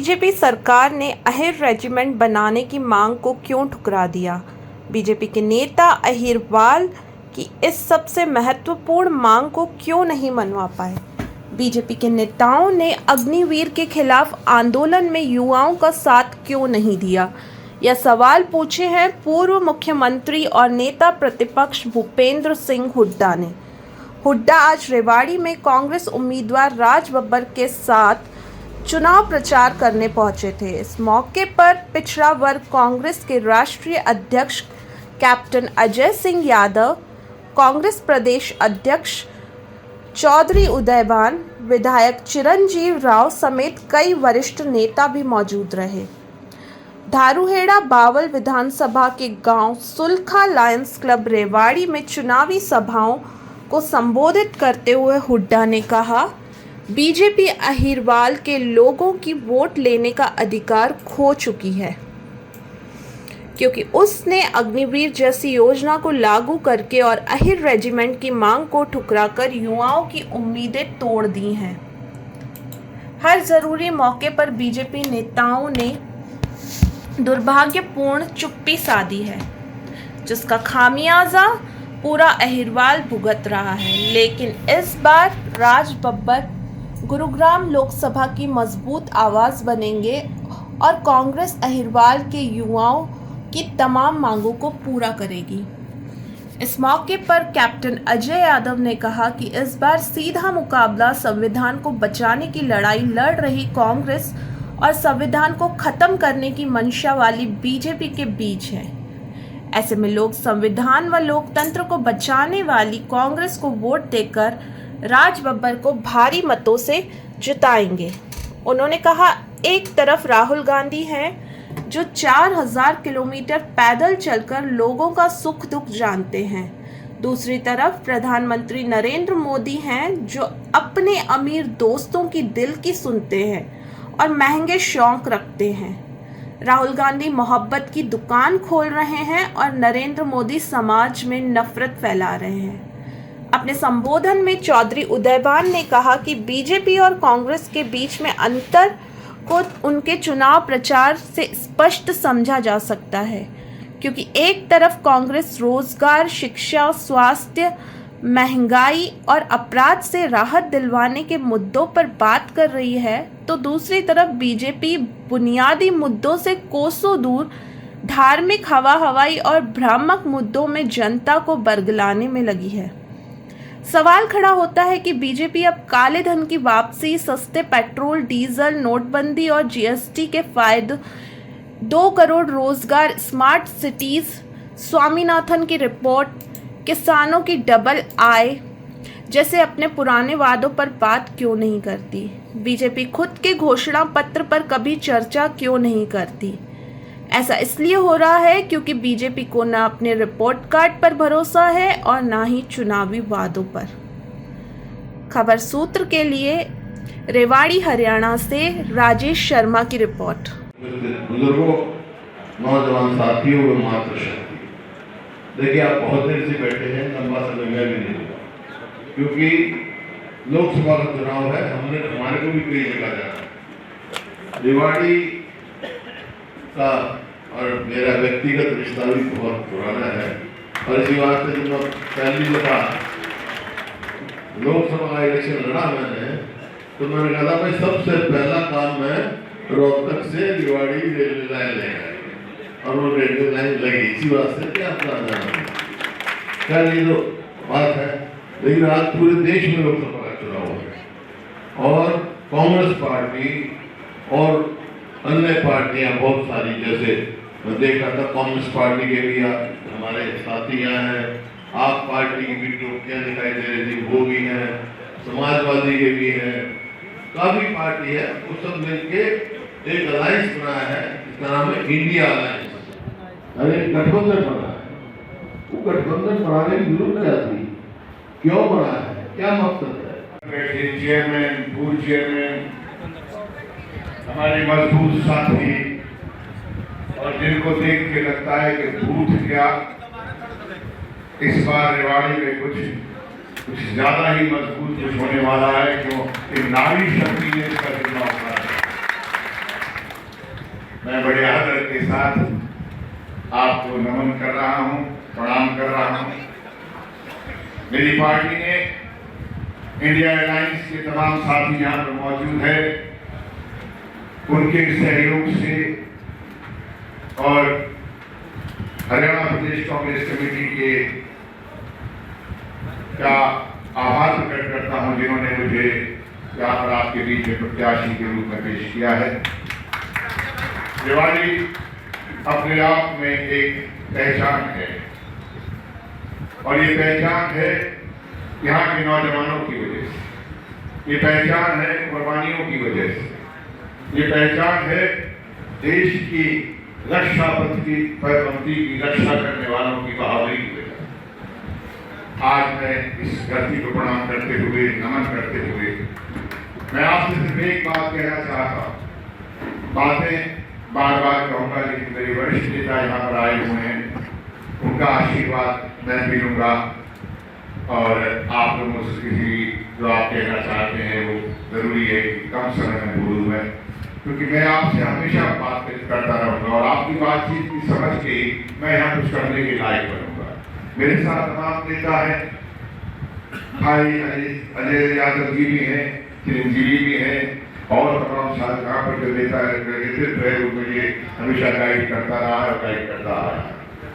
BJP सरकार ने Ahir regiment बनाने की मांग को क्यों ठुकरा दिया? बीजेपी के नेता अहिरवाल की इस सबसे महत्वपूर्ण मांग को क्यों नहीं मनवा पाए? बीजेपी के नेताओं ने अग्निवीर के खिलाफ आंदोलन में युवाओं का साथ क्यों नहीं दिया? यह सवाल पूछे हैं पूर्व मुख्यमंत्री और नेता प्रतिपक्ष भूपेंद्र सिंह हुड्डा ने। हुड्डा आज रेवाड़ी में कांग्रेस उम्मीदवार राज बब्बर के साथ चुनाव प्रचार करने पहुंचे थे। इस मौके पर पिछड़ा वर्ग कांग्रेस के राष्ट्रीय अध्यक्ष कैप्टन अजय सिंह यादव, कांग्रेस प्रदेश अध्यक्ष चौधरी उदयभान, विधायक चिरंजीव राव समेत कई वरिष्ठ नेता भी मौजूद रहे। धारूहेड़ा बावल विधानसभा के गांव सुलखा लायंस क्लब रेवाड़ी में चुनावी सभाओं को संबोधित करते हुए हुड्डा ने कहा, बीजेपी अहिरवाल के लोगों की वोट लेने का अधिकार खो चुकी है, क्योंकि उसने अग्निवीर जैसी योजना को लागू करके और अहिर रेजिमेंट की मांग को ठुकराकर युवाओं की उम्मीदें तोड़ दी हैं। हर जरूरी मौके पर बीजेपी नेताओं ने दुर्भाग्यपूर्ण चुप्पी साधी है, जिसका खामियाजा पूरा अहिरवाल भुगत रहा है। लेकिन इस बार राज बब्बर गुरुग्राम लोकसभा की मजबूत आवाज बनेंगे और कांग्रेस अहिरवाल के युवाओं की तमाम मांगों को पूरा करेगी। इस मौके पर कैप्टन अजय यादव ने कहा कि इस बार सीधा मुकाबला संविधान को बचाने की लड़ाई लड़ रही कांग्रेस और संविधान को खत्म करने की मंशा वाली बीजेपी के बीच है। ऐसे में लोग संविधान व लोकतंत्र को बचाने वाली कांग्रेस को वोट देकर राज बब्बर को भारी मतों से जिताएंगे। उन्होंने कहा, एक तरफ राहुल गांधी हैं जो 4000 किलोमीटर पैदल चलकर लोगों का सुख दुख जानते हैं। दूसरी तरफ प्रधानमंत्री नरेंद्र मोदी हैं जो अपने अमीर दोस्तों की दिल की सुनते हैं और महंगे शौक रखते हैं। राहुल गांधी मोहब्बत की दुकान खोल रहे हैं और नरेंद्र मोदी समाज में नफरत फैला रहे हैं। अपने संबोधन में चौधरी उदयभान ने कहा कि बीजेपी और कांग्रेस के बीच में अंतर को उनके चुनाव प्रचार से स्पष्ट समझा जा सकता है, क्योंकि एक तरफ कांग्रेस रोजगार, शिक्षा, स्वास्थ्य, महंगाई और अपराध से राहत दिलवाने के मुद्दों पर बात कर रही है, तो दूसरी तरफ बीजेपी बुनियादी मुद्दों से कोसों दूर धार्मिक, हवा हवाई और भ्रामक मुद्दों में जनता को बरगलाने में लगी है। सवाल खड़ा होता है कि बीजेपी अब काले धन की वापसी, सस्ते पेट्रोल डीजल, नोटबंदी और जीएसटी के फायदे, 2 करोड़ रोजगार, स्मार्ट सिटीज, स्वामीनाथन की रिपोर्ट, किसानों की डबल आय जैसे अपने पुराने वादों पर बात क्यों नहीं करती? बीजेपी खुद के घोषणा पत्र पर कभी चर्चा क्यों नहीं करती? ऐसा इसलिए हो रहा है क्योंकि बीजेपी को न अपने रिपोर्ट कार्ड पर भरोसा है और ना ही चुनावी वादों पर। खबर सूत्र के लिए रेवाड़ी हरियाणा से राजेश शर्मा की रिपोर्ट। बुजुर्गों, नौजवान साथियों व मातृशक्ति, देखिए आप बहुत देर से बैठे हैं, लंबा समय मैं भी नहीं लूंगा, क्योंकि लोकसभा का चुनाव है। हमारे को भी कई जगह जाना है। रेवाड़ी का और मेरा व्यक्तिगत रिश्ता भी बहुत पुराना है, और इसी बात से जब मैं पहली दफा लोकसभा का इलेक्शन लड़ा मैंने, तो मैंने कहा था भाई सबसे पहला काम मैं रोहतक से रेवाड़ी रेलवे लाइन लेगा, और वो रेलवे लाइन लगी। इसी बात से क्या ये तो बात है। लेकिन आज पूरे देश में लोकसभा का चुनाव है और कांग्रेस पार्टी और अन्य पार्टियां बहुत सारी, जैसे मैं देख रहा था कांग्रेस पार्टी के भी हमारे साथी यहाँ हैं, आप पार्टी की भी टोपियां दिखाई दे रही थी, वो भी हैं, समाजवादी के भी हैं, काफी पार्टी है। वो सब मिलके एक अलायंस बनाया है, इसका नाम है इंडिया अलायंस। अरे गठबंधन बना है। वो गठबंधन बनाने की जरूरत क्या थी? क्यों बना है? क्या मकसद है? चेयरमैन, पूर्व चेयरमैन, हमारे मजबूत साथी, और जिनको देख के लगता है कि भूत क्या, इस बार रेवाड़ी में कुछ ज्यादा ही मजबूत कुछ होने वाला है, क्यों नारी शक्ति ने इसका जिम्मा उठाया। मैं बड़े आदर के साथ आपको नमन कर रहा हूं, प्रणाम कर रहा हूं। मेरी पार्टी ने इंडिया अलायंस के तमाम साथी यहाँ पर मौजूद है, उनके सहयोग से और हरियाणा प्रदेश कांग्रेस कमेटी के का आभार प्रकट करता हूं जिन्होंने मुझे यहाँ पर आपके बीच में प्रत्याशी के रूप में पेश किया है। दिवाली अपने आप में एक पहचान है और ये पहचान है यहाँ के नौजवानों की वजह से, ये पहचान है कुर्बानियों की वजह से, ये पहचान है देश की रक्षा पंक्ति की रक्षा करने वालों की बहादुरी की वजह से। आज मैं इस धरती को प्रणाम करते हुए, नमन करते हुए मैं आपसे सिर्फ एक बात कहना चाहता हूँ। बातें बार बार कहूँगा, लेकिन मेरे वरिष्ठ नेता यहाँ पर आए हुए हैं, उनका आशीर्वाद मैं भी लूँगा और आप लोगों से किसी जो आप कहना चाहते हैं वो जरूरी है कि कम समय में बोलूँ मैं, क्योंकि मैं आपसे हमेशा बातचीत करता रहूँगा और आपकी बातचीत की समझ के मैं यहाँ कुछ करने के लायक बनूँगा। मेरे साथ तमाम नेता हैं, भाई अजय यादव जी भी हैं, चिरंजीवी भी हैं और तमाम साथ यहाँ पर जो नेता नेतृत्व है वो मुझे हमेशा गाइड करता रहा है और गाइड करता आ रहा है।